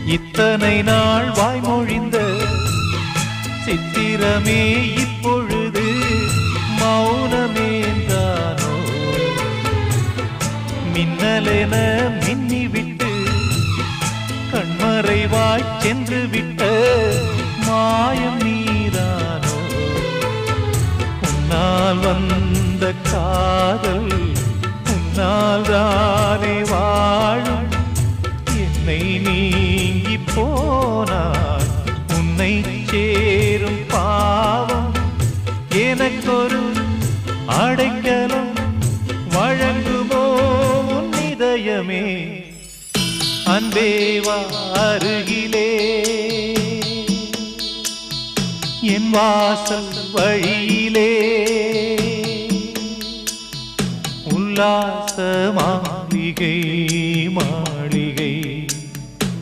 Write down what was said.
இத்தனை நாள் வாய்மொழிந்த சித்திரமே இப்பொழுது மௌனமேந்தானோ? மின்னலென மின்னிவிட்டு கண்மறைவாய் சென்று விட்ட மாயம் நீதானோ? உன்னால் வந்த காதல் உன்னால் தானே வாழும். என்னை நீங்கி போனார் உன்னை சேரும் பாவம். எனக்கொரு அடைக்கலம் வழங்குமோ உன் இதயமே? அன்பேவா அருகிலே என் வாசல் வழியிலே உல்லாச மாளிகை